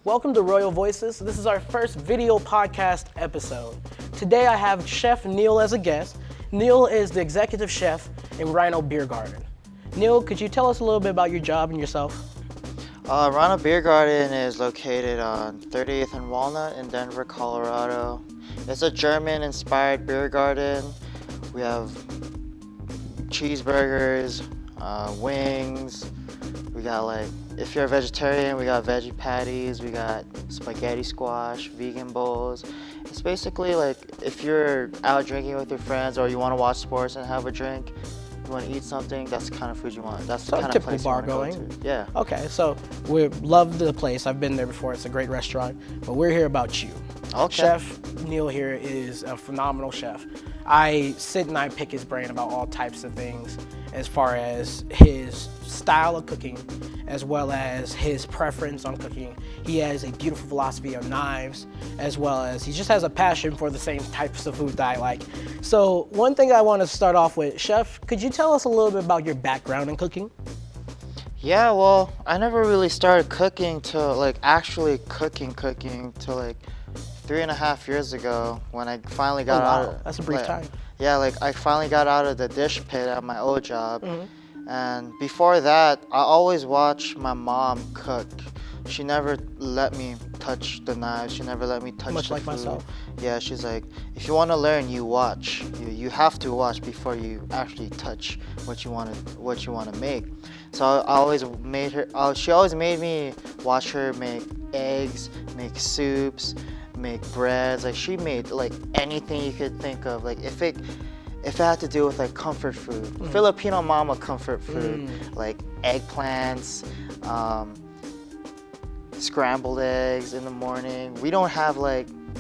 Welcome to Royal Voices. This is our first video podcast episode. Today I have Chef Neil as a guest. Neil is the executive chef in Rhino Beer Garden. Neil, could you tell us a little bit about your job and yourself? Rhino Beer Garden is located on 30th and Walnut in Denver, Colorado. It's a German-inspired beer garden. We have cheeseburgers, wings. We got if you're a vegetarian, we got veggie patties. We got spaghetti squash, vegan bowls. It's basically like if you're out drinking with your friends or you want to watch sports and have a drink, you want to eat something, that's the kind of food you want. That's the kind of place you want to go to. Yeah. Okay, so we love the place. I've been there before. It's a great restaurant. But we're here about you. Okay. Chef Neil here is a phenomenal chef. I sit and I pick his brain about all types of things as far as his style of cooking, as well as his preference on cooking. He has a beautiful philosophy on knives, as well as he just has a passion for the same types of food that I like. So one thing I want to start off with, Chef, could you tell us a little bit about your background in cooking? Yeah, well, I never really started cooking till actually cooking till 3.5 years ago when I finally got out. That's a brief time. Yeah, I finally got out of the dish pit at my old job. And before that, I always watched my mom cook. She never let me touch the knives. She never let me touch Much the like food. myself. Yeah, she's like, if you want to learn, you watch. You have to watch before you actually touch what you want to make. So I always made her. She always made me watch her make eggs, make soups, make breads. She made anything you could think of. If it had to do with comfort food, Filipino mama comfort food, like eggplants, scrambled eggs in the morning. We don't have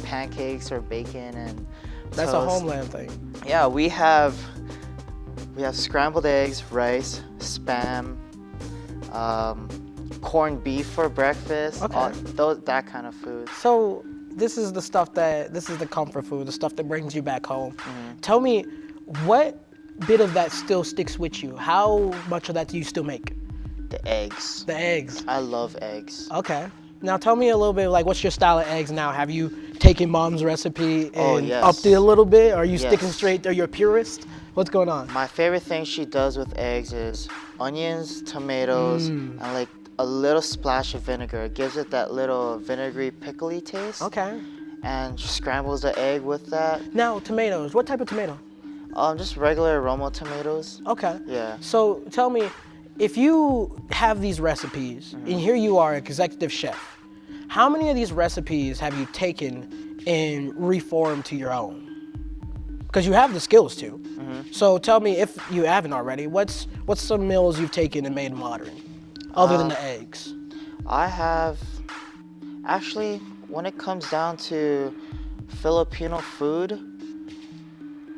pancakes or bacon and That's toast. a homeland thing. Yeah, we have scrambled eggs, rice, Spam, corned beef for breakfast. Okay. That kind of food. So this is the comfort food, the stuff that brings you back home. Tell me, what bit of that still sticks with you? How much of that do you still make? The eggs. The eggs. I love eggs. Okay. Now tell me a little bit, what's your style of eggs now? Have you taken mom's recipe and upped it a little bit? Are you sticking straight? Are you a purist? What's going on? My favorite thing she does with eggs is onions, tomatoes, and a little splash of vinegar. It gives it that little vinegary, pickly taste. Okay. And she scrambles the egg with that. Now, tomatoes. What type of tomato? Just regular Roma tomatoes. Okay. Yeah. So tell me, if you have these recipes, and here you are, executive chef, how many of these recipes have you taken and reformed to your own? Because you have the skills to. So tell me, if you haven't already, what's some meals you've taken and made modern, other than the eggs? I have, actually, when it comes down to Filipino food,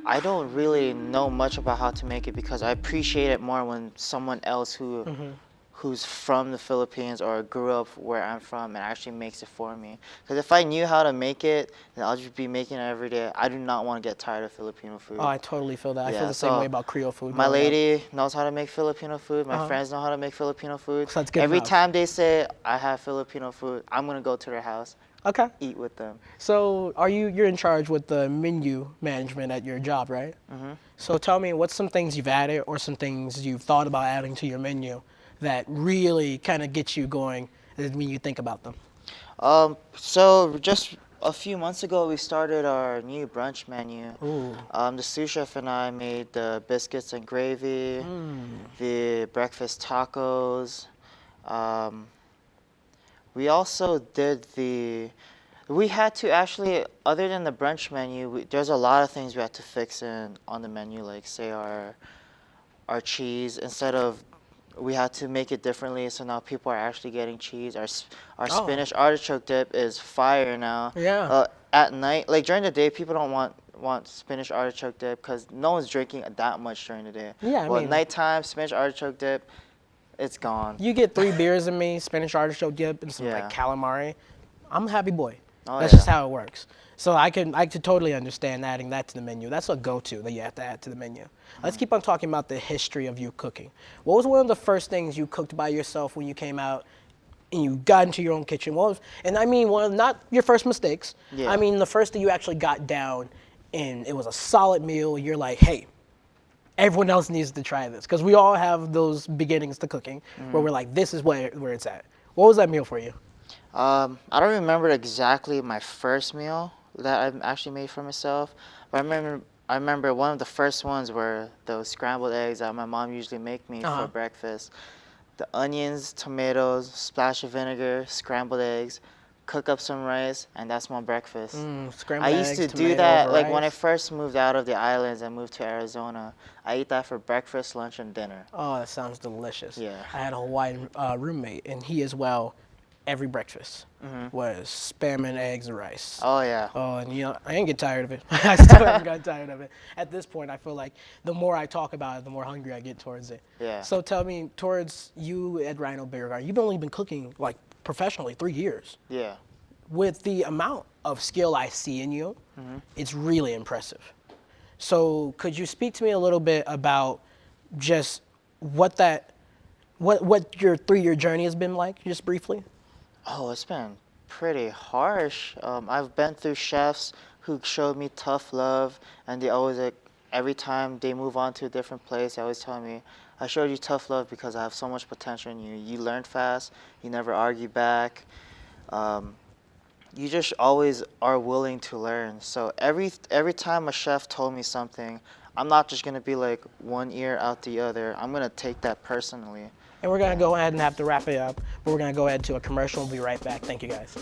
I don't really know much about how to make it because I appreciate it more when someone else who's from the Philippines or grew up where I'm from and actually makes it for me. Because if I knew how to make it, then I'll just be making it every day. I do not want to get tired of Filipino food. Oh, I totally feel that. I feel the so same way about Creole food. My lady knows how to make Filipino food. My friends know how to make Filipino food. So that's good Every enough. time they say I have Filipino food, I'm going to go to their house. Okay. Eat with them. So you're in charge with the menu management at your job, right? So tell me, what's some things you've added or some things you've thought about adding to your menu that really kind of get you going when you think about them? So just a few months ago, we started our new brunch menu. Ooh. The sous chef and I made the biscuits and gravy, the breakfast tacos. We also did we had to actually, other than the brunch menu, there's a lot of things we had to fix on the menu, like say our cheese. Instead of, we had to make it differently, so now people are actually getting cheese. Our spinach artichoke dip is fire now. Yeah. At night, during the day, people don't want spinach artichoke dip because no one's drinking that much during the day. Yeah, At nighttime, spinach artichoke dip, it's gone. You get 3 beers in me, spinach artichoke dip, and some calamari. I'm a happy boy. That's just how it works. So I could totally understand adding that to the menu. That's a go-to that you have to add to the menu. Let's keep on talking about the history of you cooking. What was one of the first things you cooked by yourself when you came out and you got into your own kitchen. And I mean, not your first mistakes. Yeah. I mean, the first that you actually got down and it was a solid meal. You're like, hey, everyone else needs to try this, because we all have those beginnings to cooking where we're like, this is where it's at. What was that meal for you? I don't remember exactly my first meal that I actually made for myself, but I remember one of the first ones were those scrambled eggs that my mom usually make me for breakfast. The onions, tomatoes, splash of vinegar, scrambled eggs, cook up some rice, and that's my breakfast. Scrambled I eggs, used to do tomato that over like when I rice. first moved out of the islands and moved to Arizona. I ate that for breakfast, lunch, and dinner. Oh, that sounds delicious. Yeah. I had a Hawaiian roommate, and he as well, every breakfast was spam and eggs and rice. Oh yeah. Oh, and you know, I ain't get tired of it. I still haven't got tired of it. At this point, I feel like the more I talk about it, the more hungry I get towards it. Yeah. So tell me, towards you at Rhino Beer Garden, you've only been cooking like professionally 3 years. Yeah. With the amount of skill I see in you, it's really impressive. So could you speak to me a little bit about just what your 3-year journey has been like, just briefly? Oh, it's been pretty harsh. I've been through chefs who showed me tough love, and they always, like, every time they move on to a different place, they always tell me, I showed you tough love because I have so much potential in you. You learn fast, you never argue back. You just always are willing to learn. So every time a chef told me something, I'm not just gonna be like one ear out the other. I'm gonna take that personally. And we're going to go ahead and have to wrap it up, but we're going to go ahead to a commercial. We'll be right back. Thank you, guys.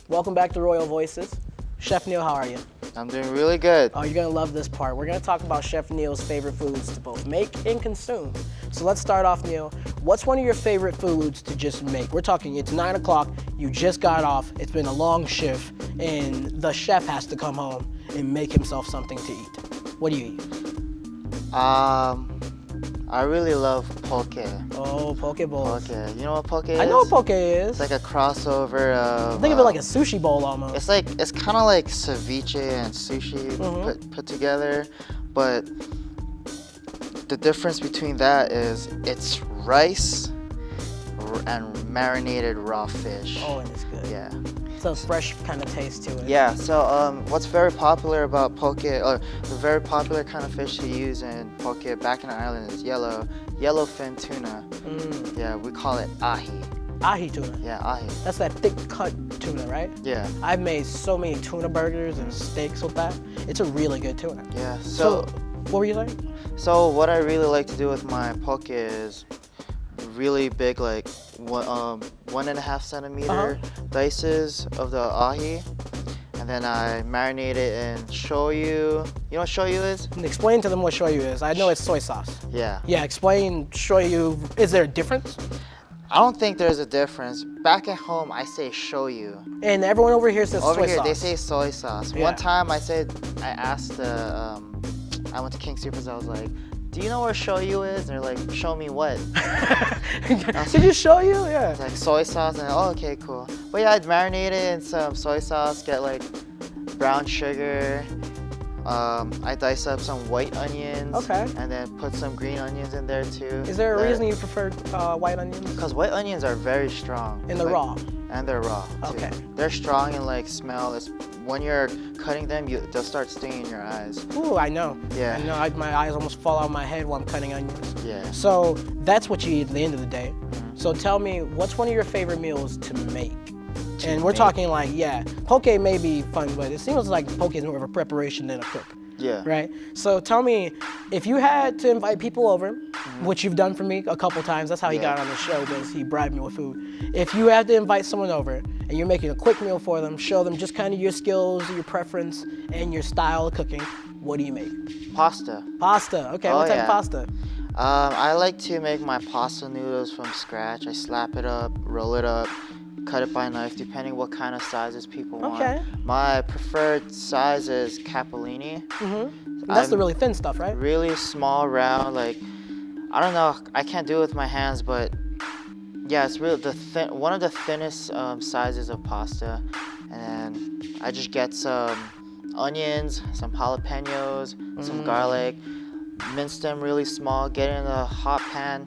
Welcome back to Royal Voices. Chef Neil, how are you? I'm doing really good. Oh, you're gonna love this part. We're gonna talk about Chef Neil's favorite foods to both make and consume. So let's start off, Neil. What's one of your favorite foods to just make? We're talking, it's 9 o'clock, you just got off, it's been a long shift, and the chef has to come home and make himself something to eat. What do you eat? I really love poke. Oh, poke bowls. Poke. You know what poke is? I know what poke is. It's like a crossover of. Think of it like a sushi bowl almost. It's kind of like ceviche and sushi put together, but the difference between that is it's rice and marinated raw fish. Oh, and it's good. Yeah. So fresh kind of taste to it. Yeah, so what's very popular about poke, or the very popular kind of fish to use in poke back in the island is yellowfin tuna. Yeah, we call it ahi. Ahi tuna. Yeah, ahi. That's that thick cut tuna, right? Yeah. I've made so many tuna burgers and steaks with that. It's a really good tuna. Yeah. So what were you saying? So what I really like to do with my poke is really big, like 1.5 centimeter dices of the ahi, and then I marinate it in shoyu. You know what shoyu is? And explain to them what shoyu is. I know it's soy sauce. Yeah. Yeah, explain shoyu. Is there a difference? I don't think there's a difference. Back at home, I say shoyu. And everyone over here says Over soy here, sauce. they say soy sauce. Yeah. One time, I asked I went to King Soopers. I was like, "Do you know where shoyu is?" And they're like, "Show me what?" Did you show you? Yeah. It's like soy sauce, and oh, okay, cool. But yeah, I'd marinate it in some soy sauce. Get like brown sugar. I dice up some white onions. Okay. And then put some green onions in there too. Is there a reason you prefer white onions? Because white onions are very strong. And they're raw. And they're raw. Too. Okay. They're strong and like smell. When you're cutting them, they'll start stinging your eyes. Ooh, I know. Yeah. I know. My eyes almost fall out of my head while I'm cutting onions. Yeah. So that's what you eat at the end of the day. So tell me, what's one of your favorite meals to make? And we're talking like, yeah, poke may be fun, but it seems like poke is more of a preparation than a cook. Yeah. Right? So tell me, if you had to invite people over, which you've done for me a couple times, that's how he got on the show, was he bribed me with food. If you had to invite someone over and you're making a quick meal for them, show them just kind of your skills, your preference, and your style of cooking, what do you make? Pasta. Pasta. Okay, what type of pasta? I like to make my pasta noodles from scratch. I slap it up, roll it up, cut it by knife, depending what kind of sizes people want. Okay. My preferred size is capellini. That's the really thin stuff, right? Really small, round, like, I don't know, I can't do it with my hands, but yeah, it's really one of the thinnest sizes of pasta. And then I just get some onions, some jalapenos, some garlic, mince them really small, get in a hot pan,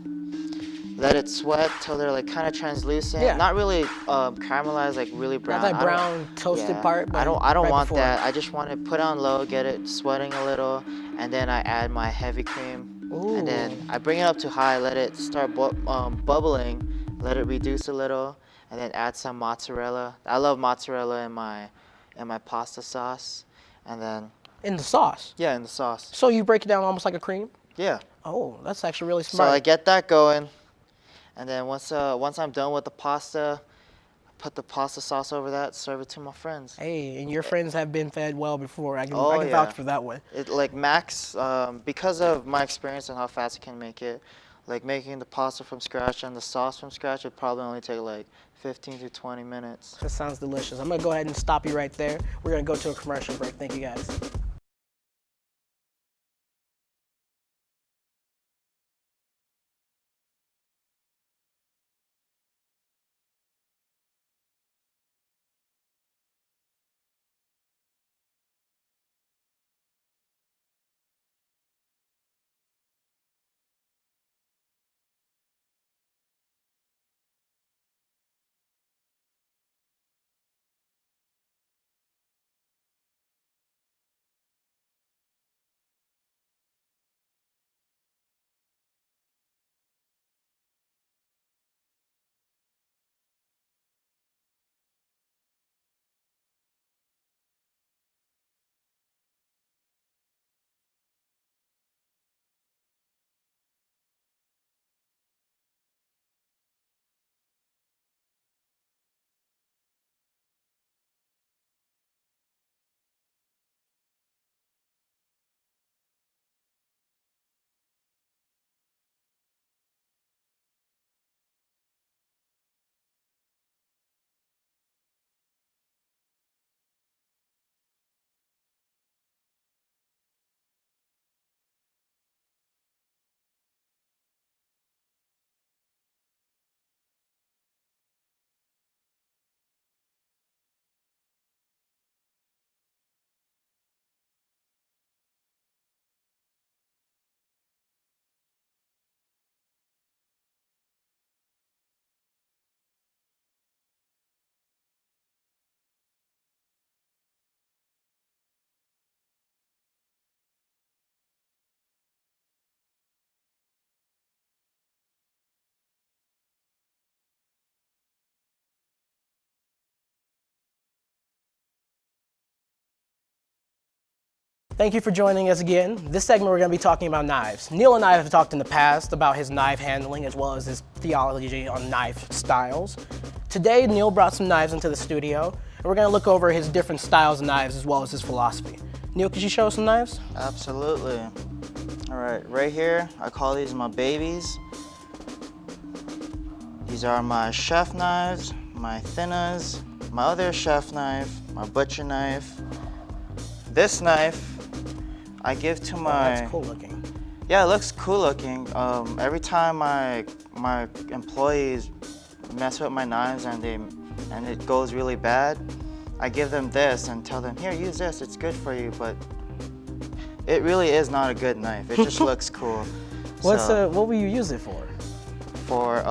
let it sweat till they're like kind of translucent. Yeah. Not really caramelized, like really brown. Not that brown toasted part. But I don't right want before. that. I just want to put on low, get it sweating a little, and then I add my heavy cream. Ooh. And then I bring it up to high, let it start bubbling, let it reduce a little, and then add some mozzarella. I love mozzarella in my pasta sauce, and then In the sauce. yeah, in the sauce. So you break it down almost like a cream? Yeah. Oh, that's actually really So smart. I get that going, and then once I'm done with the pasta, I put the pasta sauce over that, serve it to my friends. Hey, and your friends have been fed well before. I can Oh, yeah. vouch for that one. It like max, because of my experience and how fast I can make it, like making the pasta from scratch and the sauce from scratch, it probably only take like 15 to 20 minutes. That sounds delicious. I'm gonna go ahead and stop you right there. We're gonna go to a commercial break. Thank you guys. Thank you for joining us again. This segment we're going to be talking about knives. Neil and I have talked in the past about his knife handling as well as his theology on knife styles. Today, Neil brought some knives into the studio, and we're going to look over his different styles of knives as well as his philosophy. Neil, could you show us some knives? Absolutely. All right, right here, I call these my babies. These are my chef knives, my thinners, my other chef knife, my butcher knife. This knife, I give to my... Oh, that's cool looking. Yeah, it looks cool looking. Every time my employees mess with my knives and it goes really bad, I give them this and tell them, here, use this, it's good for you, but it really is not a good knife. It just looks cool. What will you use it for? For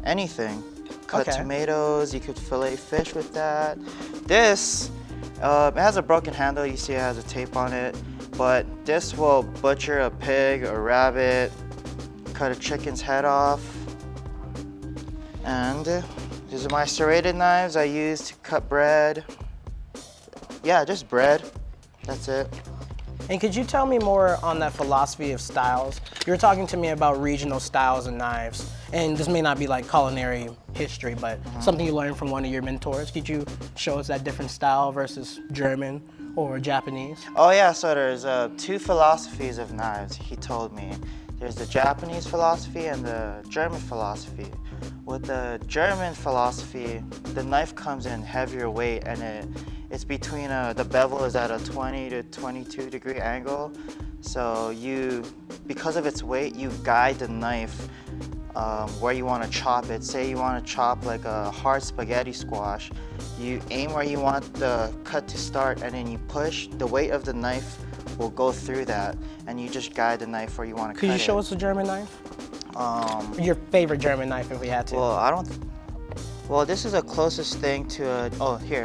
anything. Cut Okay. tomatoes, you could fillet fish with that. This, it has a broken handle, you see it has a tape on it, but this will butcher a pig, a rabbit, cut a chicken's head off. And these are my serrated knives I use to cut bread. Yeah, just bread, that's it. And could you tell me more on that philosophy of styles? You were talking to me about regional styles and knives, and this may not be like culinary history, but something you learned from one of your mentors. Could you show us that different style versus German or Japanese? Oh yeah, so there's two philosophies of knives, he told me. There's the Japanese philosophy and the German philosophy. With the German philosophy, the knife comes in heavier weight and it's between, the bevel is at a 20 to 22 degree angle. So because of its weight, you guide the knife where you want to chop it. Say you want to chop like a hard spaghetti squash. You aim where you want the cut to start and then you push. The weight of the knife will go through that and you just guide the knife where you want to cut it. Could you show us a German knife? Your favorite German knife if we had to. Well, this is the closest thing to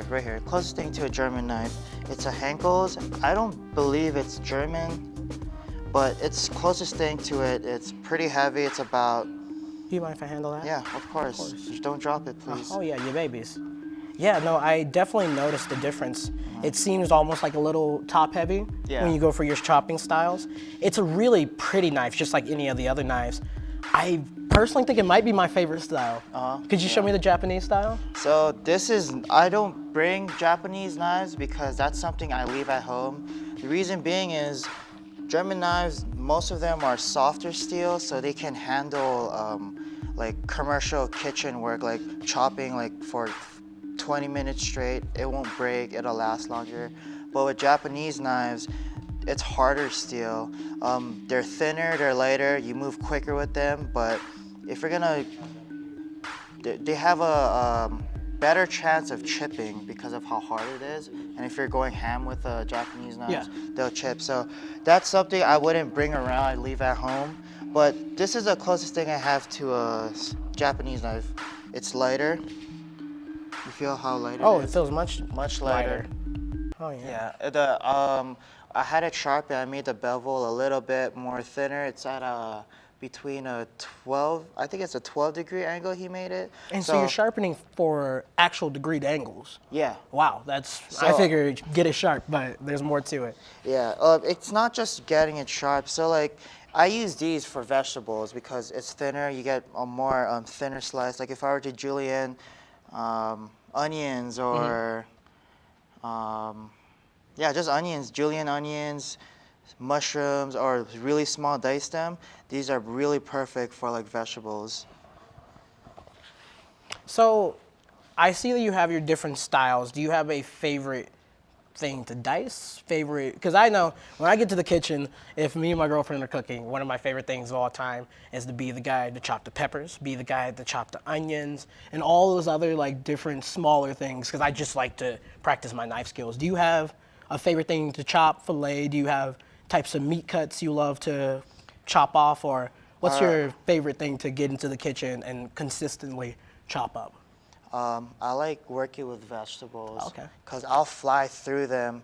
right here. Closest thing to a German knife. It's a Henkel's. I don't believe it's German, but it's closest thing to it. It's pretty heavy. It's about... Do you mind if I handle that? Yeah, of course. Just don't drop it, please. Oh yeah, your babies. Yeah, no, I definitely noticed the difference. It seems almost like a little top heavy when you go for your chopping styles. It's a really pretty knife, just like any of the other knives. I personally think it might be my favorite style. Could you show me the Japanese style? So I don't bring Japanese knives because that's something I leave at home. The reason being is German knives, most of them are softer steel, so they can handle like commercial kitchen work, like chopping like for 20 minutes straight. It won't break, it'll last longer. But with Japanese knives, it's harder steel. They're thinner, they're lighter, you move quicker with them, but if you're gonna, they have a better chance of chipping because of how hard it is. And if you're going ham with Japanese knives, they'll chip. So that's something I wouldn't bring around, I'd leave at home. But this is the closest thing I have to a Japanese knife. It's lighter. You feel how light it is? Oh, it feels much lighter. Oh yeah. Yeah, I had it sharpened. I made the bevel a little bit more thinner. It's at between a 12, I think it's a 12 degree angle he made it. And so you're sharpening for actual degreed angles. Yeah. Wow, I figured get it sharp, but there's more to it. Yeah, it's not just getting it sharp. So like, I use these for vegetables because it's thinner. You get a more thinner slice. Like if I were to julienne onions or just onions, julienne onions, mushrooms, or really small diced them. These are really perfect for like vegetables. So I see that you have your different styles. Do you have a favorite thing to dice? Because I know when I get to the kitchen, if me and my girlfriend are cooking, one of my favorite things of all time is to be the guy to chop the peppers, be the guy to chop the onions, and all those other like different smaller things, because I just like to practice my knife skills. Do you have a favorite thing to chop, fillet? Do you have types of meat cuts you love to chop off, or what's your favorite thing to get into the kitchen and consistently chop up? I like working with vegetables. Okay. Because I'll fly through them.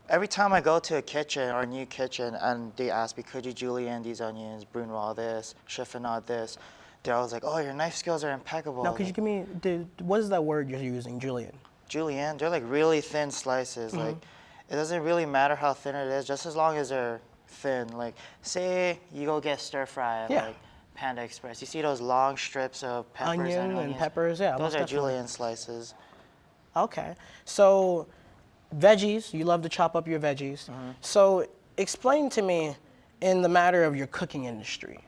Every time I go to a kitchen or a new kitchen and they ask me, could you julienne these onions, brunoise this, chiffonade this, they're always like, oh, your knife skills are impeccable. Now, could you give me, what is that word you're using, julienne? Julienne, they're like really thin slices. Like, It doesn't really matter how thin it is, just as long as they're thin. Like, say you go get stir fry at Yeah. like Panda Express. You see those long strips of peppers Onion and and onions? peppers, yeah, Those most are definitely. julienne slices. Okay. So, veggies, you love to chop up your veggies. So, explain to me, in the matter of your cooking industry,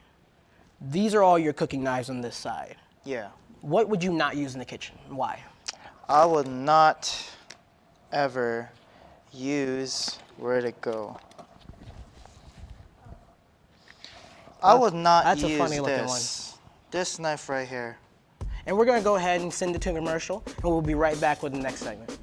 these are all your cooking knives on this side. Yeah. What would you not use in the kitchen? Why? I would not ever use, where'd it go? I would not that's a use funny looking this knife right here. And we're gonna go ahead and send it to a commercial, and we'll be right back with the next segment.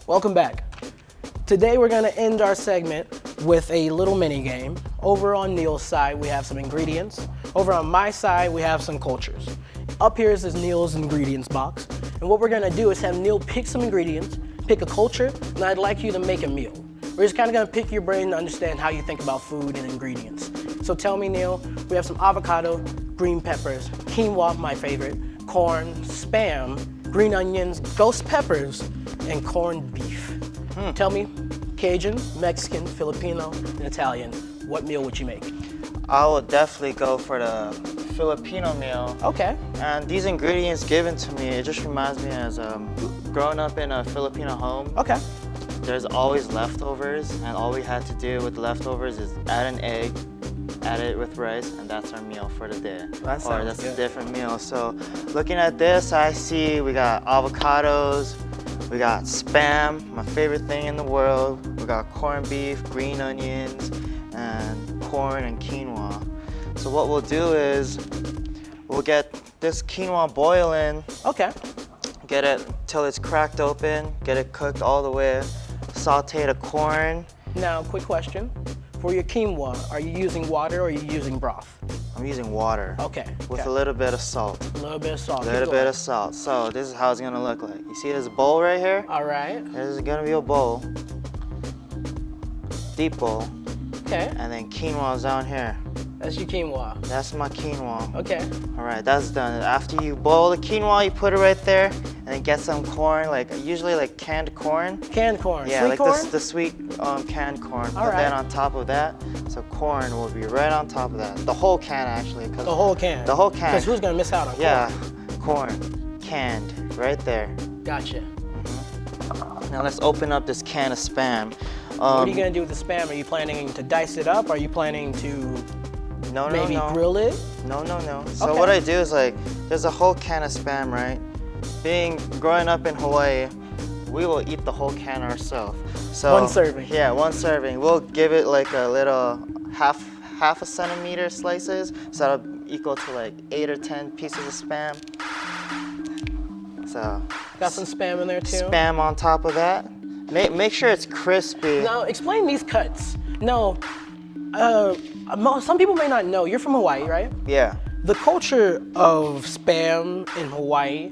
Welcome back. Today we're gonna end our segment with a little mini game. Over on Neil's side, we have some ingredients. Over on my side, we have some cultures. Up here is Neil's ingredients box. And what we're gonna do is have Neil pick some ingredients, pick a culture, and I'd like you to make a meal. We're just kind of gonna pick your brain to understand how you think about food and ingredients. So tell me, Neil, we have some avocado, green peppers, quinoa, my favorite, corn, Spam, green onions, ghost peppers, and corned beef. Tell me, Cajun, Mexican, Filipino, and Italian, what meal would you make? I would definitely go for the Filipino meal. Okay. And these ingredients given to me, it just reminds me as growing up in a Filipino home. Okay. There's always leftovers, and all we had to do with the leftovers is add an egg, add it with rice, and that's our meal for the day. That sounds that's good. a different meal. So looking at this, I see we got avocados, we got Spam, my favorite thing in the world. We got corned beef, green onions, and corn and quinoa. So what we'll do is we'll get this quinoa boiling, Okay. get it till it's cracked open, get it cooked all the way, saute the corn. Now, quick question. For your quinoa, are you using water or are you using broth? I'm using water Okay. with okay. a little bit of salt. A little bit of salt. A little bit of salt. So this is how it's gonna look like. You see this bowl right here? All right. There's gonna be a bowl, deep bowl, Okay. and then quinoa's down here. That's your quinoa. That's my quinoa. Okay. All right, that's done. After you boil the quinoa, you put it right there, and then get some corn, like usually like canned corn. Canned corn. Yeah, Sweet like corn? the sweet canned corn. All Put that right. on top of that. So corn will be right on top of that. The whole can actually. The whole can. The whole can. Because who's gonna miss out on corn? Yeah, corn, canned, right there. Gotcha. Now let's open up this can of Spam. What are you gonna do with the Spam? Are you planning to dice it up? Are you planning to No, maybe no, no. grill it? No, no, no. So Okay. what I do is like, there's a whole can of Spam, right? Growing up in Hawaii, we will eat the whole can ourselves. So One serving. Yeah, one serving. We'll give it like a little half a centimeter slices, so that'll equal to like 8 or 10 pieces of Spam. So Got some Spam in there too. Spam on top of that. Make sure it's crispy. Now, explain these cuts. No, some people may not know. You're from Hawaii, right? Yeah. The culture of Spam in Hawaii,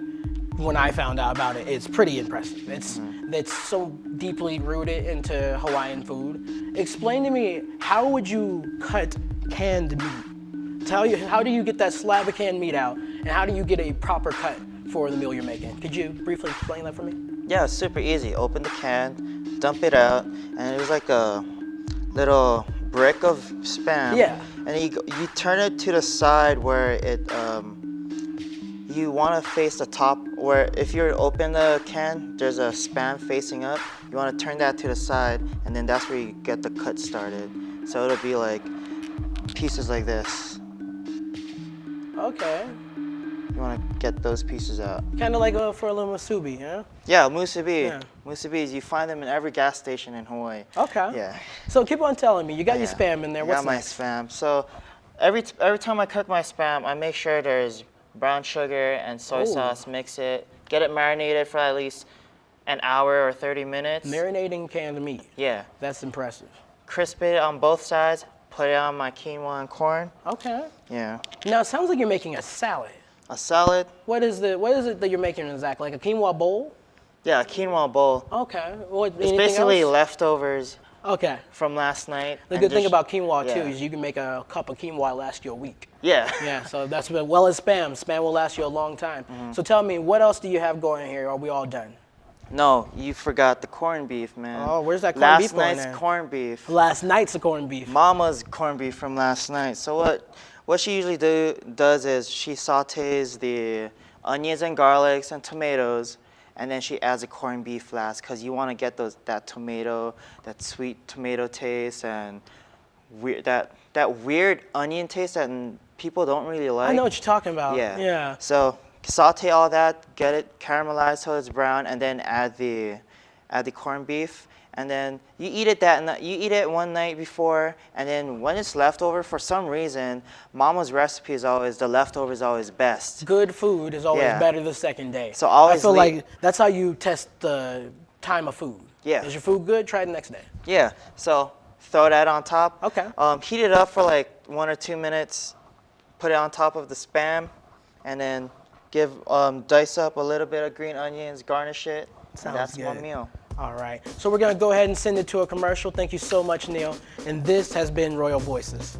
when I found out about it, it's pretty impressive. It's so deeply rooted into Hawaiian food. Explain to me, how would you cut canned meat? How do you get that slab of canned meat out, and how do you get a proper cut for the meal you're making? Could you briefly explain that for me? Yeah, it's super easy. Open the can, dump it out, and it was like a little brick of Spam. Yeah. And you turn it to the side where it you want to face the top, where if you open the can, there's a Spam facing up. You want to turn that to the side, and then that's where you get the cut started. So it'll be like pieces like this. Okay. You want to get those pieces out. Kind of like for a little musubi, huh? Yeah, musubi. Yeah. Musubis, you find them in every gas station in Hawaii. Okay. Yeah. So keep on telling me. You got your Yeah. Spam in there. I What's got my next? Spam. So every time I cook my Spam, I make sure there's brown sugar and soy Ooh. sauce. Mix it. Get it marinated for at least an hour or 30 minutes. Marinating canned meat. Yeah. That's impressive. Crisp it on both sides. Put it on my quinoa and corn. Okay. Yeah. Now it sounds like you're making a salad. A salad. What is it that you're making exactly? Like a quinoa bowl? Yeah, a quinoa bowl. Okay. What, It's anything basically else? leftovers Okay. from last night. The and good thing just- about quinoa too yeah. is you can make a cup of quinoa last you a week. Yeah. Yeah, so that's well as Spam. Spam will last you a long time. So tell me, what else do you have going here? Are we all done? No, you forgot the corned beef, man. Oh, where's that corned beef Last going night's there? corned beef. Last night's corned beef. Mama's corned beef from last night. So what she usually does is she sautés the onions and garlics and tomatoes, and then she adds a corned beef last, because you want to get that sweet tomato taste, and that weird onion taste that people don't really like. I know what you're talking about. Yeah. Yeah. So saute all that, get it caramelized till it's brown, and then add the corned beef. And then you eat it one night before, and then when it's leftover, for some reason, Mama's recipe is always, the leftover is always best. Good food is always Yeah. better the second day. So always I feel leave- like that's how you test the time of food. Yeah. Is your food good? Try it the next day. Yeah, so throw that on top. Okay. Heat it up for like 1 or 2 minutes, put it on top of the Spam, and then dice up a little bit of green onions, garnish it, Sounds and that's good. one meal. All right. So we're going to go ahead and send it to a commercial. Thank you so much, Neil. And this has been Royal Voices.